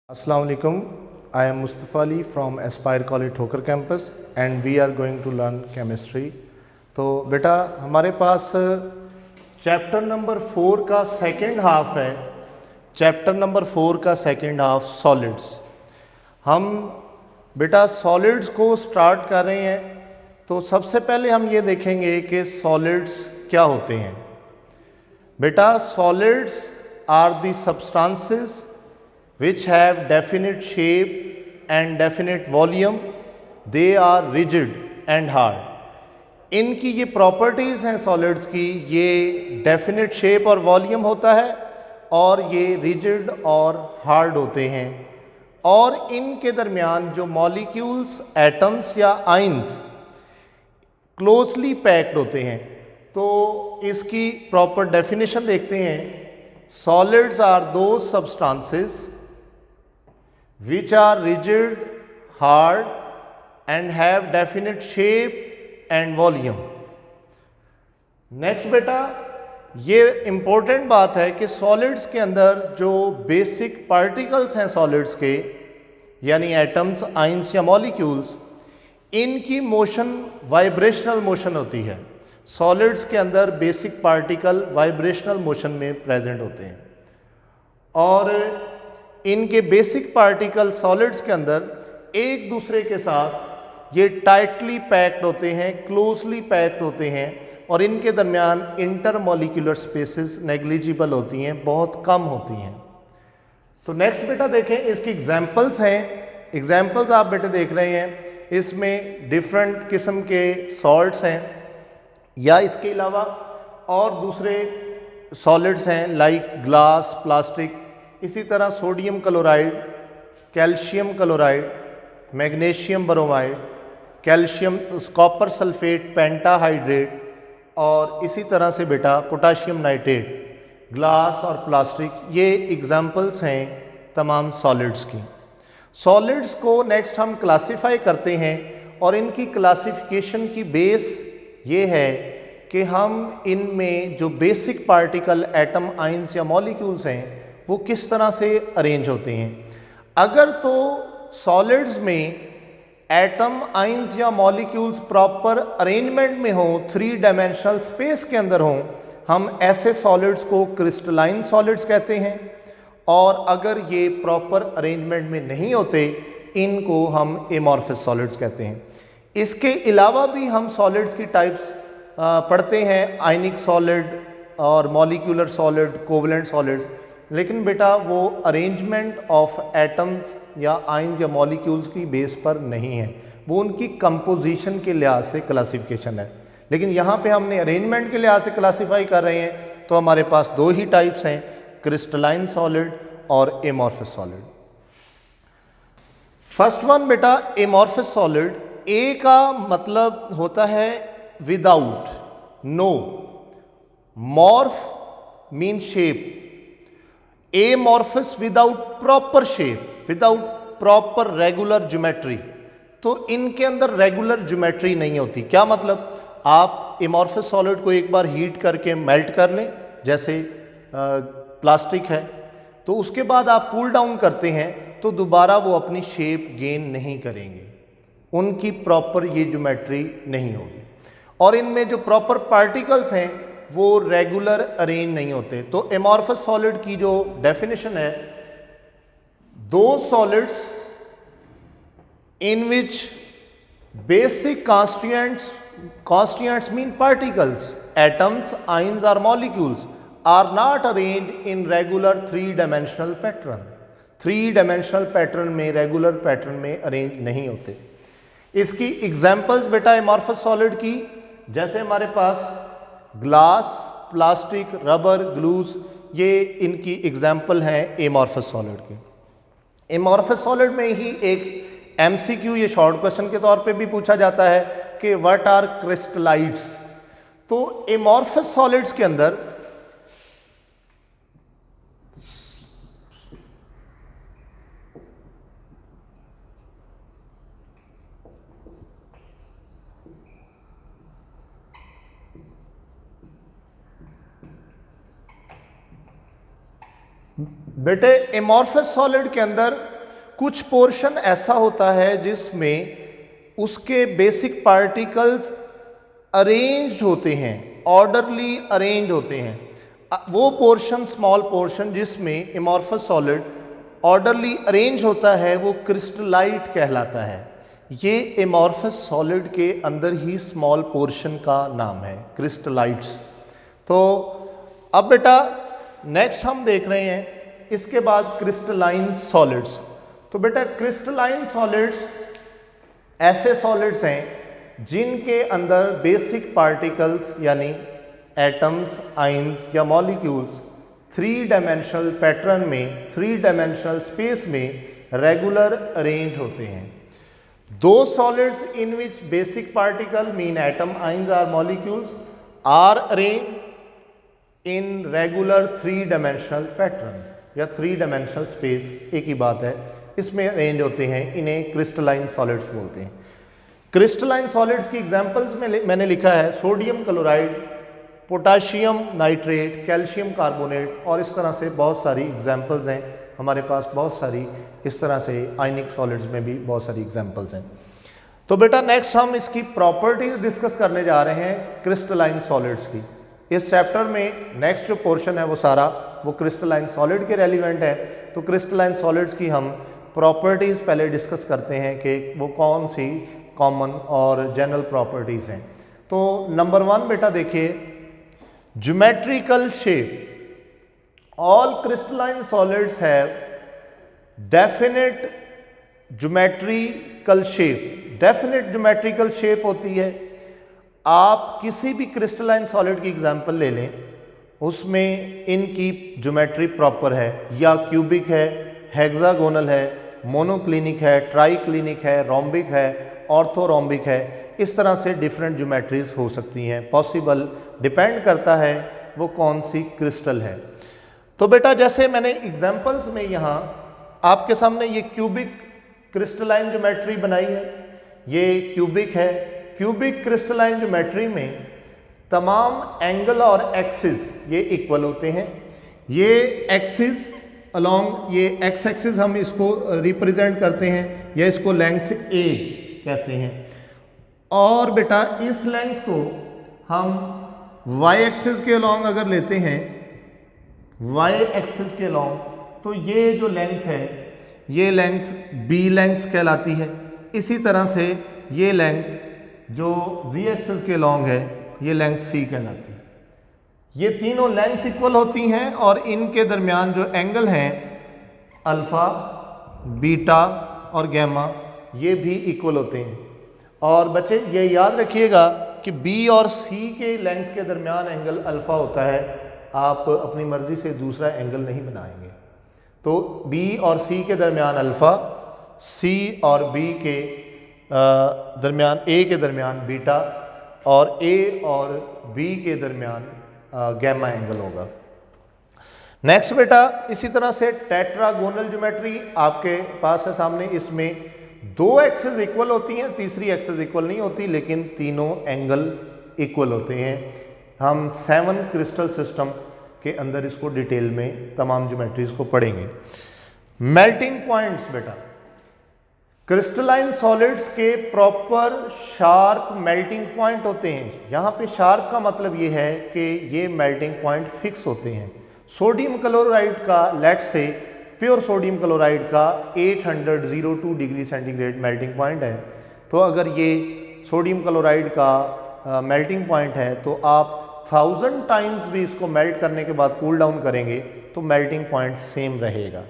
Assalamu alaikum. I am Mustafa Ali from Aspire College Thoker campus and we are going to learn chemistry. तो बेटा हमारे पास chapter number 4 का second half है। Chapter number 4 का second half solids. हम बेटा solids को start कर रहे हैं, तो सबसे पहले हम ये देखेंगे कि सॉलिड्स क्या होते हैं। बेटा solids are the substances which have definite shape and definite volume. They are rigid and hard. इनकी ये प्रॉपर्टीज़ हैं सॉलिड्स की, ये डेफिनेट शेप और वॉल्यूम होता है और ये रिजिड और हार्ड होते हैं, और इनके दरमियान जो मॉलिक्यूल्स, एटम्स या आइंस क्लोजली पैक्ड होते हैं। तो इसकी प्रॉपर डेफिनेशन देखते हैं। सॉलिड्स आर दो substances which are rigid, hard and have definite shape and volume. Next बेटा ये इम्पोर्टेंट बात है कि सॉलिड्स के अंदर जो बेसिक पार्टिकल्स हैं सॉलिड्स के, यानी एटम्स, आइंस या मॉलिक्यूल्स, इनकी मोशन वाइब्रेशनल मोशन होती है। सॉलिड्स के अंदर बेसिक पार्टिकल वाइब्रेशनल मोशन में प्रेजेंट होते हैं, और इनके बेसिक पार्टिकल सॉलिड्स के अंदर एक दूसरे के साथ ये टाइटली पैक्ड होते हैं, क्लोजली पैक्ड होते हैं, और इनके दरमियान इंटरमॉलिक्यूलर स्पेसेस नेग्लिजिबल होती हैं, बहुत कम होती हैं। तो नेक्स्ट बेटा देखें, इसकी एग्जांपल्स हैं। एग्जांपल्स आप बेटे देख रहे हैं, इसमें डिफरेंट किस्म के सॉल्ट्स हैं, या इसके अलावा और दूसरे सॉलिड्स हैं लाइक ग्लास, प्लास्टिक, इसी तरह sodium chloride, calcium chloride, magnesium bromide, calcium copper sulphate pentahydrate, और इसी तरह से बेटा पोटाशियम नाइट्रेट। ग्लास और प्लास्टिक ये एग्जाम्पल्स हैं तमाम सॉलिड्स की। सॉलिड्स को नेक्स्ट हम क्लासिफाई करते हैं, और इनकी क्लासिफिकेशन की बेस ये है कि हम इनमें जो बेसिक पार्टिकल, एटम, आइंस या मॉलिक्यूल्स हैं, वो किस तरह से अरेंज होते हैं। अगर तो सॉलिड्स में एटम, आइंस या मॉलिक्यूल्स प्रॉपर अरेंजमेंट में हों, 3 डायमेंशनल स्पेस के अंदर हों, हम ऐसे सॉलिड्स को क्रिस्टलाइन सॉलिड्स कहते हैं। और अगर ये प्रॉपर अरेंजमेंट में नहीं होते, इनको हम एमॉर्फस सॉलिड्स कहते हैं। इसके अलावा भी हम सॉलिड्स की टाइप्स पढ़ते हैं, आयनिक सॉलिड और मॉलिक्यूलर सॉलिड, कोवलेंट सॉलिड्स। लेकिन बेटा वो अरेंजमेंट ऑफ एटम्स या आइंस या मॉलिक्यूल्स की बेस पर नहीं है, वो उनकी कंपोजिशन के लिहाज से क्लासिफिकेशन है। लेकिन यहाँ पे हमने अरेंजमेंट के लिहाज से क्लासिफाई कर रहे हैं, तो हमारे पास 2 ही टाइप्स हैं, क्रिस्टलाइन सॉलिड और एमॉर्फस सॉलिड। फर्स्ट वन बेटा एमॉर्फस सॉलिड। ए का मतलब होता है without, no. Morph mean shape, amorphous without proper shape, without proper regular geometry. तो इनके अंदर रेगुलर ज्योमेट्री नहीं होती। क्या मतलब, आप एमॉर्फस सॉलिड को एक बार हीट करके मेल्ट कर लें, जैसे प्लास्टिक है, तो उसके बाद आप कूल डाउन करते हैं, तो दोबारा वो अपनी शेप गेन नहीं करेंगे, उनकी प्रॉपर ये ज्योमेट्री नहीं होगी। और इनमें जो प्रॉपर पार्टिकल्स हैं वो रेगुलर अरेंज नहीं होते। तो एमॉर्फस सॉलिड की जो डेफिनेशन है, दो solids in which basic constituents mean particles, atoms, ions और molecules are not arranged in regular 3 dimensional pattern. 3 dimensional pattern में, रेगुलर पैटर्न में अरेंज नहीं होते। इसकी एग्जाम्पल्स बेटा एमॉर्फस सॉलिड की, जैसे हमारे पास ग्लास, प्लास्टिक, रबर, ग्लूस, ये इनकी एग्जाम्पल हैं एमॉर्फस सॉलिड के। एमॉर्फस सॉलिड में ही एक एमसीक्यू, ये शॉर्ट क्वेश्चन के तौर पे भी पूछा जाता है कि व्हाट आर क्रिस्टलाइट्स। तो एमॉर्फस सॉलिड्स के अंदर बेटे एमॉर्फस सॉलिड के अंदर कुछ पोर्शन ऐसा होता है जिसमें उसके बेसिक पार्टिकल्स अरेंज्ड होते हैं, ऑर्डरली अरेंज होते हैं। वो पोर्शन, स्मॉल पोर्शन जिसमें एमॉर्फस सॉलिड ऑर्डरली अरेंज होता है, वो क्रिस्टलाइट कहलाता है। ये एमॉर्फस सॉलिड के अंदर ही स्मॉल पोर्शन का नाम है, क्रिस्टलाइट्स। तो अब बेटा नेक्स्ट हम देख रहे हैं इसके बाद क्रिस्टलाइन सॉलिड्स। तो बेटा क्रिस्टलाइन सॉलिड्स ऐसे सॉलिड्स हैं जिनके अंदर बेसिक पार्टिकल्स यानी एटम्स, आइंस या मॉलिक्यूल्स 3 डायमेंशनल पैटर्न में, 3 डायमेंशनल स्पेस में रेगुलर अरेंज होते हैं। Those solids in which basic particle mean atom, ions or molecules are arranged in regular 3 dimensional pattern या 3 dimensional space, एक ही बात है, इसमें अरेंज होते हैं। इन्हें क्रिस्टलाइन सॉलिड्स बोलते हैं। क्रिस्टलाइन सॉलिड्स की एग्जांपल्स में मैंने लिखा है sodium chloride, potassium nitrate, calcium carbonate और इस तरह से बहुत सारी एग्जांपल्स हैं हमारे पास। बहुत सारी इस तरह से आयनिक सॉलिड्स में भी बहुत सारी एग्जांपल्स हैं। तो बेटा नेक्स्ट हम इसकी प्रॉपर्टीज डिस्कस करने जा रहे हैं क्रिस्टलाइन सॉलिड्स की। इस चैप्टर में नेक्स्ट जो पोर्शन है वो सारा वो क्रिस्टलाइन सॉलिड के रेलिवेंट है। तो क्रिस्टलाइन सॉलिड्स की हम प्रॉपर्टीज पहले डिस्कस करते हैं कि वो कौन सी कॉमन और जनरल प्रॉपर्टीज हैं। तो नंबर 1 बेटा देखिए, geometrical shape. All crystalline solids have definite geometrical shape. Definite geometrical shape होती है। आप किसी भी क्रिस्टलाइन सॉलिड की एग्जांपल ले लें, उसमें इनकी ज्योमेट्री प्रॉपर है, या क्यूबिक है, हेक्सागोनल है, मोनोक्लिनिक है, ट्राइक्लिनिक है, रोम्बिक है, ऑर्थोरोम्बिक है। इस तरह से डिफरेंट ज्योमेट्रीज हो सकती हैं, पॉसिबल, डिपेंड करता है वो कौन सी क्रिस्टल है। तो बेटा जैसे मैंने एग्जाम्पल्स में यहाँ आपके सामने ये क्यूबिक क्रिस्टलाइन ज्योमेट्री बनाई है, ये क्यूबिक है। क्यूबिक क्रिस्टलाइन ज्योमेट्री में तमाम एंगल और एक्सिस ये इक्वल होते हैं। ये एक्सिस अलोंग, ये एक्स एक्सिस हम इसको रिप्रेजेंट करते हैं या इसको लेंथ ए कहते हैं। और बेटा इस लेंथ को हम वाई एक्सिस के अलोंग अगर लेते हैं, वाई एक्सिस के लॉन्ग, तो ये जो लेंथ है ये लेंथ बी लेंथ कहलाती है। इसी तरह से ये लेंथ जो जी एक्सिस के लॉन्ग है ये लेंथ सी कहलाती है। ये तीनों लेंथ इक्वल होती हैं और इनके दरमियान जो एंगल हैं अल्फ़ा, बीटा और गैमा ये भी इक्वल होते हैं। और बच्चे ये याद रखिएगा कि बी और सी के लेंथ के दरमियान एंगल अल्फ़ा होता है। आप अपनी मर्ज़ी से दूसरा एंगल नहीं बनाएंगे। तो B और C के दरमियान अल्फ़ा, C और B के दरमियान, A के दरमियान बीटा और A और B के दरमियान गैमा एंगल होगा। नेक्स्ट बेटा इसी तरह से टेट्रागोनल ज्योमेट्री आपके पास है सामने। इसमें 2 एक्सिस इक्वल होती हैं, तीसरी एक्सिस इक्वल नहीं होती, लेकिन तीनों एंगल इक्वल होते हैं। हम 7 क्रिस्टल सिस्टम के अंदर इसको डिटेल में तमाम ज्योमेट्रीज को पढ़ेंगे। मेल्टिंग पॉइंट्स बेटा, क्रिस्टलाइन सॉलिड्स के प्रॉपर शार्प मेल्टिंग पॉइंट होते हैं। यहाँ पे शार्प का मतलब ये है कि ये मेल्टिंग पॉइंट फिक्स होते हैं। सोडियम क्लोराइड का, लेट से प्योर सोडियम क्लोराइड का 802 डिग्री सेंटीग्रेड मेल्टिंग पॉइंट है। तो अगर ये सोडियम क्लोराइड का मेल्टिंग पॉइंट है तो आप 1000 टाइम्स भी इसको मेल्ट करने के बाद कूल डाउन करेंगे तो मेल्टिंग पॉइंट सेम रहेगा।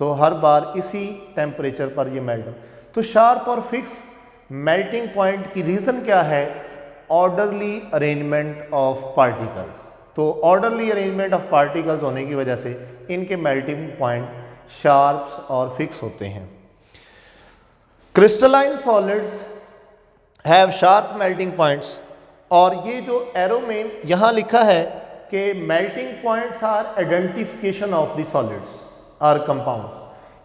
तो हर बार इसी टेम्परेचर पर ये मेल्ट। तो शार्प और फिक्स मेल्टिंग पॉइंट की रीज़न क्या है? Orderly arrangement of particles. तो ऑर्डरली अरेंजमेंट ऑफ पार्टिकल्स होने की वजह से इनके मेल्टिंग पॉइंट शार्प्स और फिक्स होते हैं। Crystalline solids have sharp melting points. और ये जो एरो में यहाँ लिखा है कि melting points are identification of the solids are compound,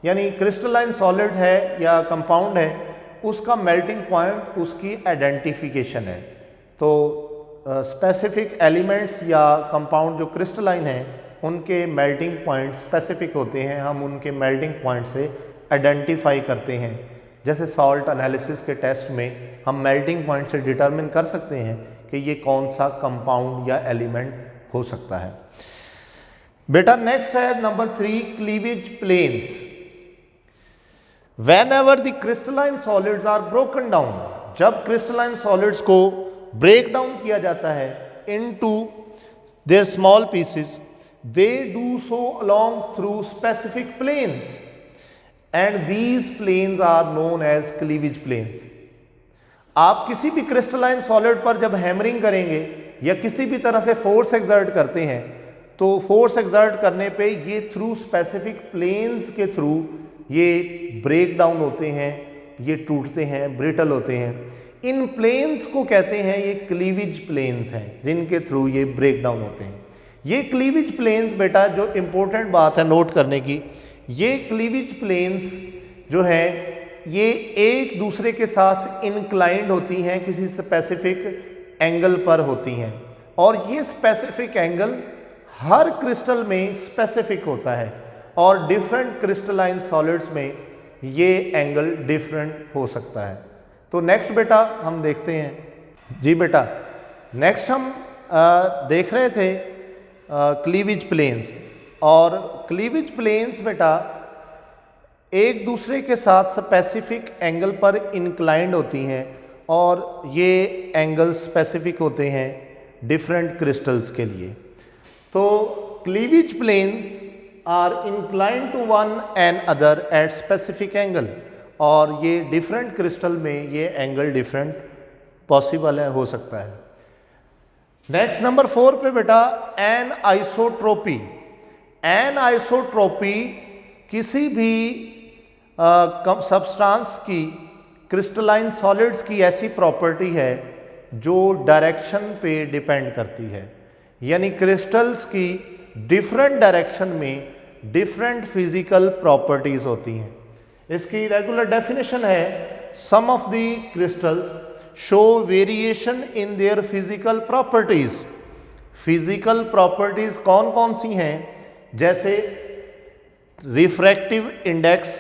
यानी क्रिस्टलाइन सॉलिड है या कंपाउंड है उसका मेल्टिंग पॉइंट उसकी आइडेंटिफिकेशन है। तो स्पेसिफिक एलिमेंट्स या कंपाउंड जो क्रिस्टलाइन हैं उनके मेल्टिंग पॉइंट स्पेसिफिक होते हैं, हम उनके मेल्टिंग पॉइंट से आइडेंटिफाई करते हैं। जैसे सॉल्ट एनालिसिस के टेस्ट में हम मेल्टिंग पॉइंट से डिटरमिन कर सकते हैं कि ये कौन सा कंपाउंड या एलिमेंट हो सकता है। बेटा नेक्स्ट है number 3, cleavage planes. Whenever the crystalline solids are broken down, जब crystalline solids को break down किया जाता है into their small pieces, they do so along through specific planes and these planes are known as cleavage planes. आप किसी भी crystalline solid पर जब हैमरिंग करेंगे या किसी भी तरह से फोर्स एक्सर्ट करते हैं तो फोर्स एक्सर्ट करने पे ये थ्रू स्पेसिफिक प्लेन्स के थ्रू ये ब्रेक डाउन होते हैं, ये टूटते हैं, ब्रिटल होते हैं। इन प्लेन्स को कहते हैं ये क्लीवेज प्लेन्स हैं जिनके थ्रू ये ब्रेक डाउन होते हैं। ये क्लीवेज प्लेन्स बेटा जो इम्पोर्टेंट बात है नोट करने की, ये क्लीवेज प्लेन्स जो है ये एक दूसरे के साथ इंक्लाइंड होती हैं, किसी स्पेसिफिक एंगल पर होती हैं और ये स्पेसिफिक एंगल हर क्रिस्टल में स्पेसिफिक होता है और डिफरेंट क्रिस्टलाइन सॉलिड्स में ये एंगल डिफरेंट हो सकता है। तो नेक्स्ट बेटा हम देखते हैं। जी बेटा नेक्स्ट हम देख रहे थे क्लीवेज प्लेन्स, और क्लीवेज प्लेन्स बेटा एक दूसरे के साथ स्पेसिफिक एंगल पर इंक्लाइंड होती हैं और ये एंगल स्पेसिफिक होते हैं डिफरेंट क्रिस्टल्स के लिए। तो cleavage planes are inclined to one and other at specific angle, और ये डिफरेंट क्रिस्टल में ये एंगल डिफरेंट पॉसिबल है, हो सकता है। नेक्स्ट नंबर 4 पे बेटा एन आइसोट्रोपी। एन आइसोट्रोपी किसी भी सब्सटेंस की क्रिस्टलाइन सॉलिड्स की ऐसी प्रॉपर्टी है जो डायरेक्शन पे डिपेंड करती है, यानी क्रिस्टल्स की डिफरेंट डायरेक्शन में डिफरेंट फिजिकल प्रॉपर्टीज होती हैं। इसकी रेगुलर डेफिनेशन है some of the crystals show variation in their physical properties. Physical properties कौन कौन सी हैं? जैसे refractive index,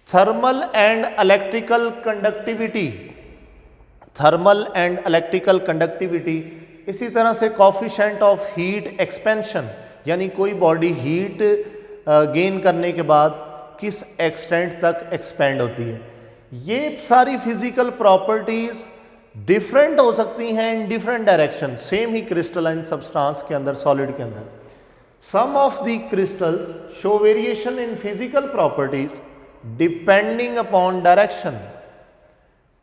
thermal and electrical conductivity, thermal and electrical conductivity, इसी तरह से कोफिशिएंट ऑफ हीट एक्सपेंशन, यानी कोई बॉडी हीट गेन करने के बाद किस एक्सटेंट तक एक्सपेंड होती है। ये सारी फिजिकल प्रॉपर्टीज डिफरेंट हो सकती हैं इन डिफरेंट डायरेक्शन, सेम ही क्रिस्टलाइन सब्सटेंस के अंदर, सॉलिड के अंदर। Some of the crystals show variation in physical properties depending upon direction.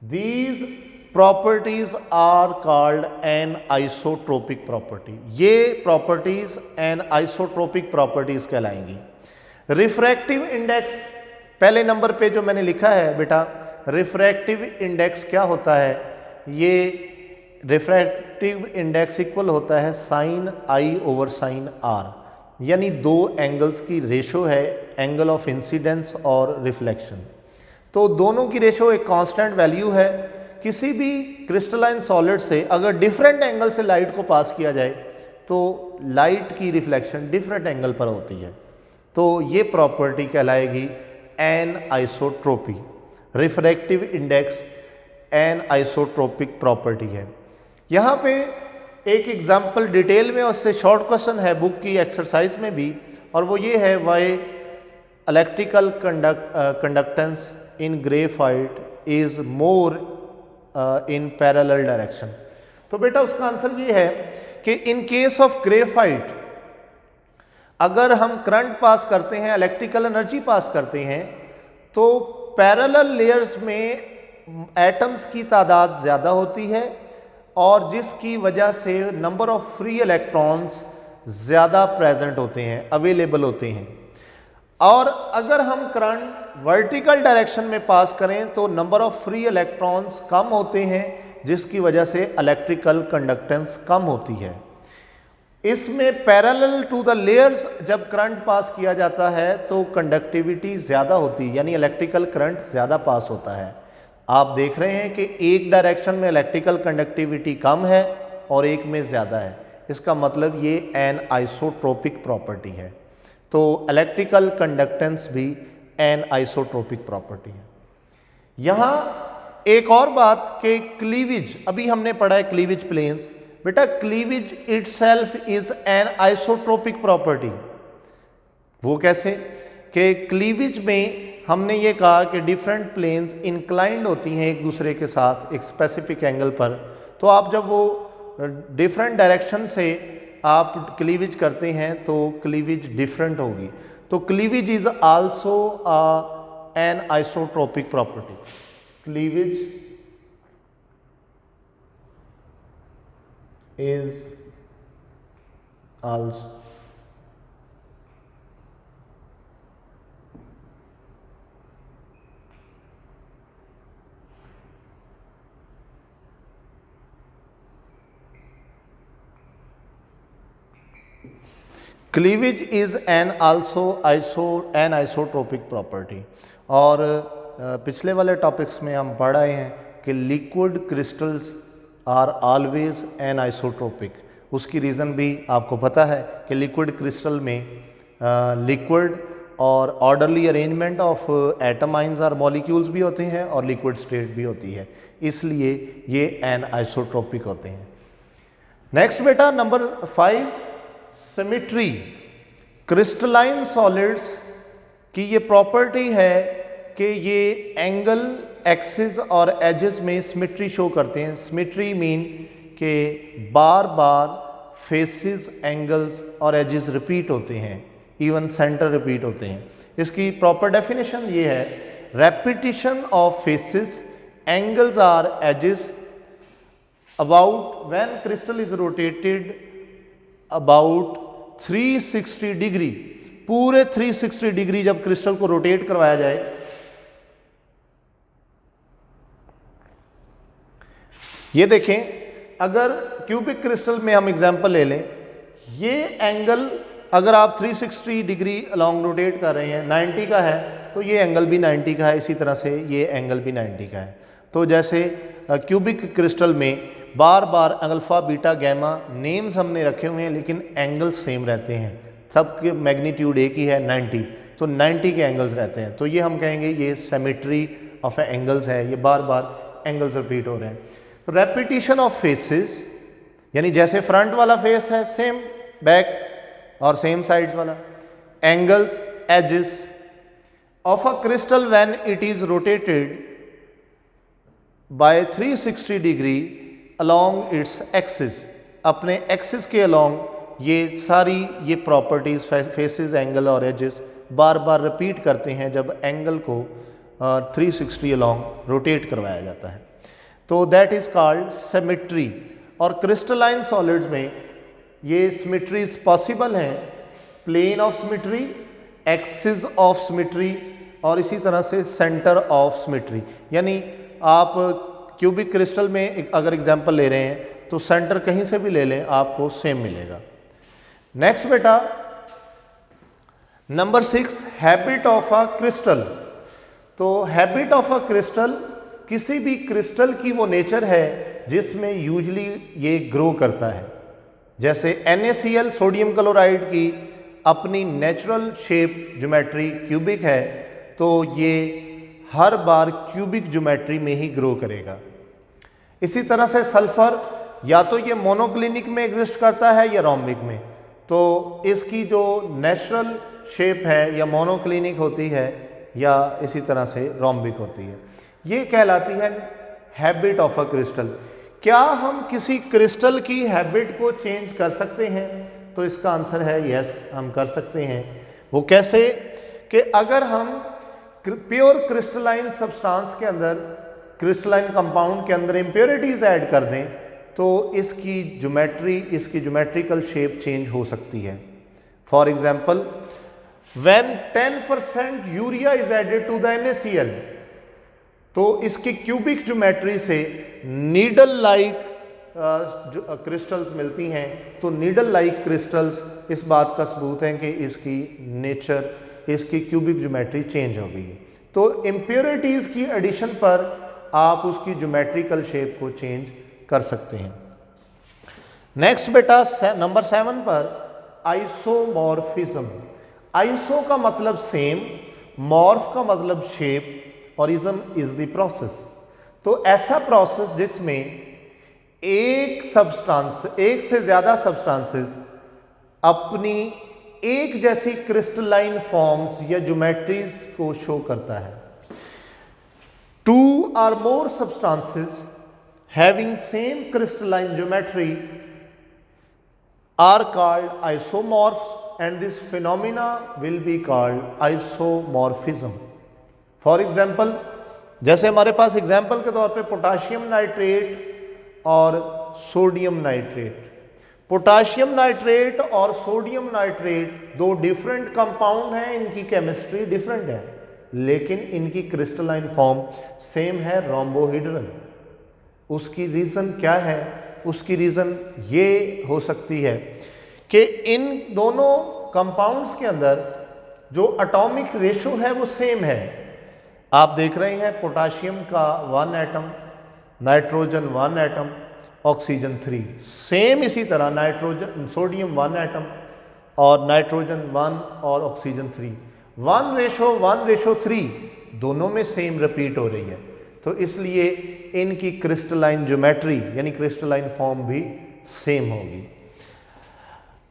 These properties are called anisotropic property. ये प्रॉपर्टीज एन आइसोट्रोपिक प्रॉपर्टीज कहलाएंगी। रिफ्रैक्टिव इंडेक्स पहले number पे जो मैंने लिखा है बेटा, रिफ्रैक्टिव इंडेक्स क्या होता है? ये रिफ्रैक्टिव इंडेक्स इक्वल होता है sine I over sine R, यानी दो एंगल्स की रेशो है, एंगल ऑफ इंसिडेंस और रिफ्लेक्शन। तो दोनों की रेशो एक कांस्टेंट वैल्यू है। किसी भी क्रिस्टलाइन सॉलिड से अगर डिफरेंट एंगल से लाइट को पास किया जाए तो लाइट की रिफ्लेक्शन डिफरेंट एंगल पर होती है, तो ये प्रॉपर्टी कहलाएगी anisotropy. Refractive index anisotropic property है। यहाँ पे एक एग्जाम्पल डिटेल में, उससे शॉर्ट क्वेश्चन है बुक की एक्सरसाइज में भी, और वो ये है why electrical conductance in graphite is more in parallel direction. तो बेटा उसका आंसर ये है कि इन केस ऑफ ग्रेफाइट अगर हम करंट पास करते हैं, इलेक्ट्रिकल एनर्जी पास करते हैं, तो पैरेलल लेयर्स में एटम्स की तादाद ज़्यादा होती है और जिसकी वजह से नंबर ऑफ फ्री इलेक्ट्रॉन्स ज़्यादा प्रेजेंट होते हैं, अवेलेबल होते हैं। और अगर हम करंट वर्टिकल डायरेक्शन में पास करें तो नंबर ऑफ फ्री इलेक्ट्रॉन्स कम होते हैं, जिसकी वजह से इलेक्ट्रिकल कंडक्टेंस कम होती है। इसमें पैरेलल टू द लेयर्स जब करंट पास किया जाता है तो कंडक्टिविटी ज़्यादा होती है, यानी इलेक्ट्रिकल करंट ज़्यादा पास होता है। आप देख रहे हैं कि एक डायरेक्शन में इलेक्ट्रिकल कंडक्टिविटी कम है और एक में ज़्यादा है, इसका मतलब ये एन आइसोट्रोपिक प्रॉपर्टी है। तो इलेक्ट्रिकल कंडक्टेंस भी एन आइसोट्रोपिक प्रॉपर्टी है। यहां एक और बात कि क्लीवेज, अभी हमने पढ़ा है क्लीवेज प्लेन्स, बेटा cleavage itself is an isotropic property. वो कैसे कि क्लीवेज में हमने ये कहा कि डिफरेंट प्लेन्स इंक्लाइंड होती हैं एक दूसरे के साथ एक स्पेसिफिक एंगल पर, तो आप जब वो डिफरेंट डायरेक्शन से आप क्लीवेज करते हैं तो क्लीवेज डिफरेंट होगी। तो cleavage is also an isotropic property. Cleavage is also cleavage is an also an isotropic property. और पिछले वाले टॉपिक्स में हम पढ़ आए हैं कि liquid crystals are always an isotropic. उसकी रीज़न भी आपको पता है कि लिक्विड क्रिस्टल में लिक्विड और orderly arrangement of atom ions और मॉलिक्यूल्स भी होते हैं और लिक्विड स्टेट भी होती है, इसलिए ये एन आइसोट्रोपिक होते हैं। नेक्स्ट बेटा नंबर 5, सिमेट्री। क्रिस्टलाइन सॉलिड्स की ये प्रॉपर्टी है कि ये एंगल, एक्सिस और एजेस में सिमेट्री शो करते हैं। सिमेट्री मीन कि बार बार फेसेस, एंगल्स और एजेस रिपीट होते हैं, इवन सेंटर रिपीट होते हैं। इसकी प्रॉपर डेफिनेशन ये है, रेपिटिशन ऑफ फेसेस, एंगल्स और edges about when crystal is rotated about 360 degree. पूरे 360 डिग्री जब क्रिस्टल को रोटेट करवाया जाए, ये देखें, अगर क्यूबिक क्रिस्टल में हम एग्जांपल ले लें, ये एंगल अगर आप 360 डिग्री अलोंग रोटेट कर रहे हैं, 90 का है तो ये एंगल भी 90 का है, इसी तरह से ये एंगल भी 90 का है। तो जैसे क्यूबिक क्रिस्टल में बार बार अल्फा, बीटा, गैमा नेम्स हमने रखे हुए हैं लेकिन एंगल्स सेम रहते हैं, सबके मैग्नीट्यूड एक ही है 90, तो 90 के एंगल्स रहते हैं। तो ये हम कहेंगे ये सिमेट्री ऑफ एंगल्स है, ये बार बार एंगल्स रिपीट हो रहे हैं। तो रेपिटिशन ऑफ फेसेस, यानी जैसे फ्रंट वाला फेस है सेम, बैक और सेम साइड्स वाला, angles, edges of a crystal when it is rotated by 360 degree along its axis, अपने एक्सिस के अलोंग ये सारी ये प्रॉपर्टीज, फेसेस, एंगल और एजेस बार बार रिपीट करते हैं जब एंगल को 360 अलोंग रोटेट करवाया जाता है। तो दैट इज कॉल्ड सिमेट्री। और क्रिस्टलाइन सॉलिड्स में ये सिमेट्रीज पॉसिबल हैं, plane of symmetry, axis of symmetry और इसी तरह से सेंटर ऑफ सिमेट्री। यानी आप क्यूबिक क्रिस्टल में अगर एग्जांपल ले रहे हैं तो सेंटर कहीं से भी ले लें आपको सेम मिलेगा। नेक्स्ट बेटा number 6, habit of a crystal. तो हैबिट ऑफ अ क्रिस्टल, किसी भी क्रिस्टल की वो नेचर है जिसमें यूजली ये ग्रो करता है। जैसे NaCl सोडियम क्लोराइड की अपनी नेचुरल शेप ज्योमेट्री क्यूबिक है, तो ये हर बार क्यूबिक ज्योमेट्री में ही ग्रो करेगा। इसी तरह से सल्फर या तो ये मोनोक्लिनिक में एग्जिस्ट करता है या रोम्बिक में, तो इसकी जो नेचुरल शेप है या मोनोक्लिनिक होती है या इसी तरह से रोम्बिक होती है। ये कहलाती है हैबिट ऑफ अ क्रिस्टल। क्या हम किसी क्रिस्टल की हैबिट को चेंज कर सकते हैं? तो इसका आंसर है यस, हम कर सकते हैं। वो कैसे कि अगर हम प्योर क्रिस्टलाइन सब्सटेंस के अंदर, क्रिस्टलाइन कंपाउंड के अंदर इम्प्योरिटीज ऐड कर दें तो इसकी ज्योमेट्री, इसकी ज्योमेट्रिकल शेप चेंज हो सकती है। For example, when 10% urea is added to the NaCl, तो इसकी क्यूबिक ज्योमेट्री से नीडल लाइक क्रिस्टल्स मिलती हैं। तो नीडल लाइक क्रिस्टल्स इस बात का सबूत है कि इसकी नेचर, इसकी क्यूबिक ज्योमेट्री चेंज हो गई है। तो इम्प्योरिटीज की एडिशन पर आप उसकी ज्योमेट्रिकल शेप को चेंज कर सकते हैं। नेक्स्ट बेटा नंबर 7 पर आइसोमॉर्फिज्म। आइसो का मतलब सेम, मॉर्फ का मतलब शेप और इज्म इज द प्रोसेस। तो ऐसा प्रोसेस जिसमें एक से ज़्यादा सब्सटेंसेस अपनी एक जैसी क्रिस्टलाइन फॉर्म्स या ज्योमेट्रीज को शो करता है। टू और मोर substances having same crystalline geometry are called isomorphs and this phenomena will be called isomorphism. For example, जैसे हमारे पास एग्जाम्पल के तौर पे पोटाशियम नाइट्रेट और सोडियम नाइट्रेट। पोटाशियम नाइट्रेट और सोडियम नाइट्रेट दो डिफरेंट कंपाउंड हैं, इनकी केमिस्ट्री डिफरेंट है, लेकिन इनकी क्रिस्टलाइन फॉर्म सेम है, रोम्बोहेड्रल। उसकी रीज़न क्या है? उसकी रीज़न ये हो सकती है कि इन दोनों कंपाउंड्स के अंदर जो एटॉमिक रेशो है वो सेम है। आप देख रहे हैं पोटाशियम का 1 atom, nitrogen 1 atom, oxygen 3। Same इसी तरह सोडियम 1 एटम और नाइट्रोजन 1 और ऑक्सीजन 3, 1:1:3 दोनों में सेम रिपीट हो रही है। तो इसलिए इनकी क्रिस्टलाइन ज्योमेट्री यानी क्रिस्टलाइन फॉर्म भी सेम होगी।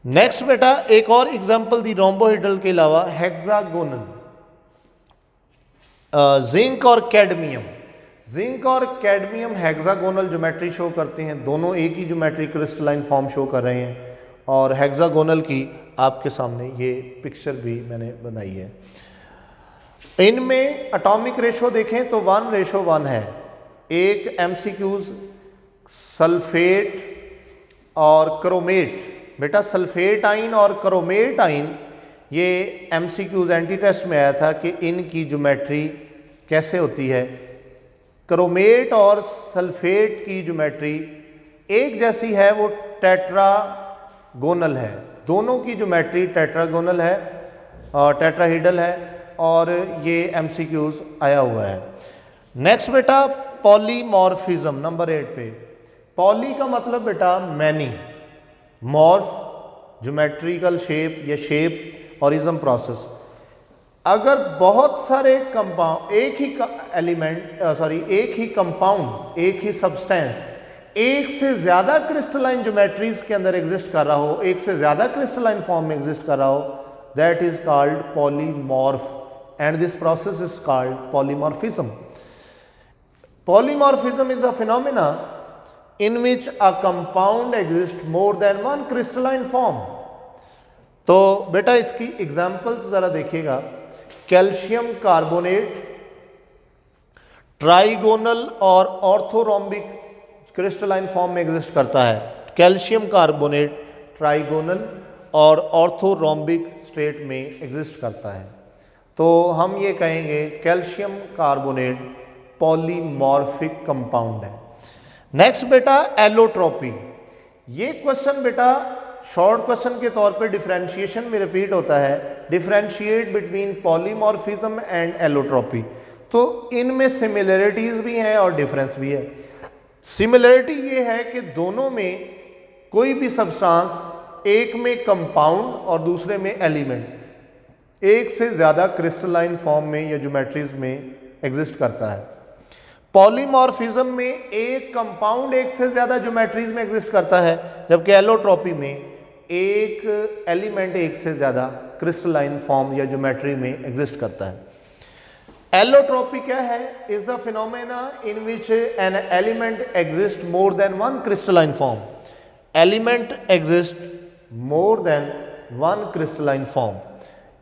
नेक्स्ट बेटा एक और एग्जांपल दी रोम्बोहेड्रल के अलावा हेक्सागोनल। जिंक और कैडमियम, जिंक और कैडमियम हेक्सागोनल ज्योमेट्री शो करते हैं, दोनों एक ही ज्योमेट्री क्रिस्टलाइन फॉर्म शो कर रहे हैं। और हेक्सागोनल की आपके सामने ये पिक्चर भी मैंने बनाई है। इनमें एटॉमिक रेशो देखें तो 1:1 है। एक एमसीक्यूज सल्फेट और क्रोमेट, बेटा सल्फेट आइन और क्रोमेट आइन, ये एमसीक्यूज एंटी टेस्ट में आया था कि इनकी ज्योमेट्री कैसे होती है। क्रोमेट और सल्फेट की ज्योमेट्री एक जैसी है, वो टेट्रागोनल है, दोनों की ज्योमेट्री टेट्रागोनल है और टेट्राहेड्रल है, और ये एमसीक्यूज आया हुआ है। नेक्स्ट बेटा पॉलीमॉर्फिज्म नंबर 8 पे। पॉली का मतलब बेटा मैनी, मॉर्फ ज्योमेट्रिकल शेप या शेप और इज्म प्रोसेस। अगर बहुत सारे कंपाउंड एक ही कंपाउंड एक ही सब्सटेंस एक से ज्यादा क्रिस्टलाइन ज्योमेट्रीज के अंदर एग्जिस्ट कर रहा हो, एक से ज्यादा क्रिस्टलाइन फॉर्म में एग्जिस्ट कर रहा हो, that is called polymorph and this process is called polymorphism. Polymorphism is a phenomena in which a compound exists more than one crystalline form. तो बेटा इसकी एग्जांपल्स जरा देखिएगा। कैल्शियम कार्बोनेट ट्राइगोनल और ऑर्थोरोम्बिक क्रिस्टलाइन फॉर्म में exist करता है। Calcium carbonate trigonal और ऑर्थोरोम्बिक स्टेट में एग्जिस्ट करता है। तो हम ये कहेंगे कैल्शियम कार्बोनेट पॉलीमॉर्फिक कंपाउंड है। नेक्स्ट बेटा एलोट्रोपी। ये क्वेश्चन बेटा शॉर्ट क्वेश्चन के तौर पे डिफरेंशिएशन में रिपीट होता है, differentiate between polymorphism and allotropy. तो इनमें सिमिलरिटीज भी हैं और डिफरेंस भी है। सिमिलरिटी ये है कि दोनों में कोई भी सब्सटेंस एक में कंपाउंड और दूसरे में एलिमेंट एक से ज़्यादा क्रिस्टलाइन फॉर्म में या ज्योमेट्रीज में एग्जिस्ट करता है। पॉलीमॉर्फिज्म में एक कंपाउंड एक से ज़्यादा ज्योमेट्रीज में एग्जिस्ट करता है, जबकि एलोट्रोपी में एक एलिमेंट एक से ज़्यादा क्रिस्टलाइन फॉर्म या ज्योमेट्री में एग्जिस्ट करता है। एलोट्रोपी क्या है? Is the phenomena in which an element exist more than one crystalline form. Element exist more than one crystalline form,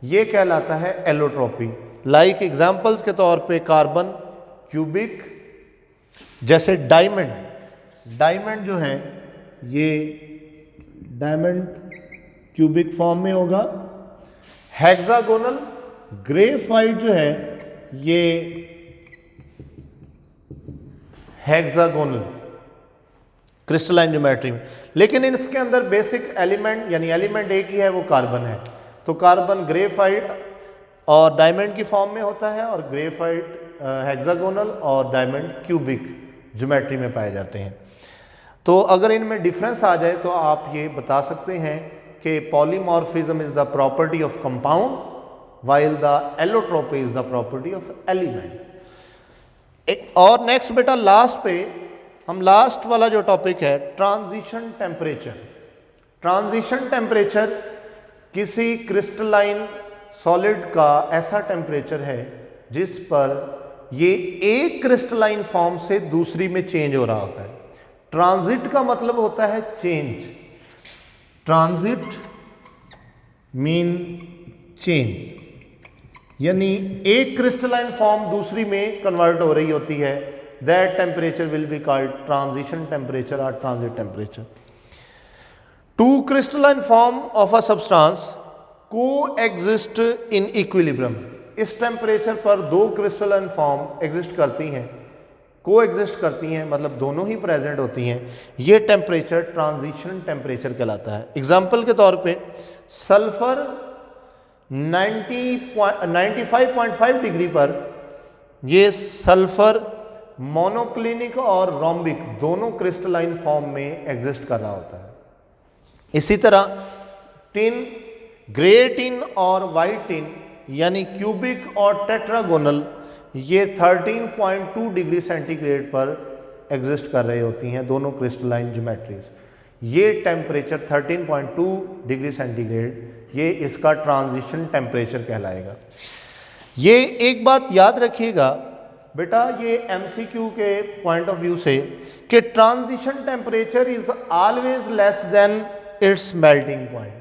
ये कहलाता है एलोट्रोपी। लाइक एग्जाम्पल्स के तौर पे कार्बन, क्यूबिक, जैसे डायमंड। डायमंड जो है ये डायमंड क्यूबिक फॉर्म में होगा। हेक्सागोनल ग्रेफाइट जो है ये हेक्सागोनल क्रिस्टलाइन ज्योमेट्री में, लेकिन इसके अंदर बेसिक एलिमेंट यानी एलिमेंट एक ही है, वो कार्बन है। तो कार्बन ग्रेफाइट और डायमंड की फॉर्म में होता है, और ग्रेफाइट हेक्सागोनल और डायमंड क्यूबिक ज्योमेट्री में पाए जाते हैं। तो अगर इनमें डिफरेंस आ जाए तो आप ये बता सकते हैं कि polymorphism is the property of compound while the allotropy is the property of element. और नेक्स्ट बेटा लास्ट पे हम लास्ट वाला जो टॉपिक है ट्रांजिशन टेम्परेचर। ट्रांजिशन टेम्परेचर किसी क्रिस्टलाइन सॉलिड का ऐसा टेम्परेचर है जिस पर ये एक क्रिस्टलाइन फॉर्म से दूसरी में चेंज हो रहा होता है। ट्रांजिट का मतलब होता है चेंज, ट्रांजिट मीन चेंज, यानी एक क्रिस्टलाइन फॉर्म दूसरी में कन्वर्ट हो रही होती है। That temperature will be called transition temperature और transit temperature. Two crystalline form of a substance को एग्जिस्ट इन इक्विलिब्रियम। इस टेम्परेचर पर दो क्रिस्टलाइन फॉर्म एग्जिस्ट करती हैं, को एग्जिस्ट करती हैं, मतलब दोनों ही प्रेजेंट होती हैं। ये टेम्परेचर ट्रांजिशन टेम्परेचर कहलाता है। एग्जाम्पल के तौर पे सल्फर 95.5 डिग्री पर ये सल्फर मोनोक्लिनिक और रोम्बिक दोनों क्रिस्टलाइन फॉर्म में एग्जिस्ट कर रहा होता है। इसी तरह टिन, ग्रे टिन और वाइट टिन यानी क्यूबिक और टेट्रागोनल ये 13.2 डिग्री सेंटीग्रेड पर एग्जिस्ट कर रही होती हैं, दोनों क्रिस्टलाइन ज्योमेट्रीज। ये टेम्परेचर 13.2 डिग्री सेंटीग्रेड ये इसका ट्रांजिशन टेम्परेचर कहलाएगा। ये एक बात याद रखिएगा बेटा, ये एमसीक्यू के पॉइंट ऑफ व्यू से कि transition temperature is always less than it's melting point.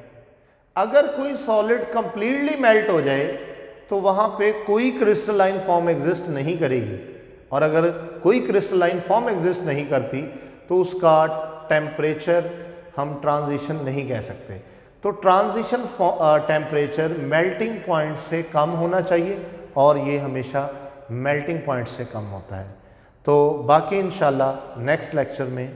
अगर कोई सॉलिड कंप्लीटली मेल्ट हो जाए तो वहाँ पे कोई क्रिस्टलाइन फॉर्म एग्जिस्ट नहीं करेगी, और अगर कोई क्रिस्टलाइन फॉर्म एग्जिस्ट नहीं करती तो उसका टेम्परेचर हम ट्रांजिशन नहीं कह सकते। तो ट्रांजिशन टेम्परेचर मेल्टिंग पॉइंट से कम होना चाहिए और ये हमेशा मेल्टिंग पॉइंट से कम होता है। तो बाकी इंशाल्लाह नेक्स्ट लेक्चर में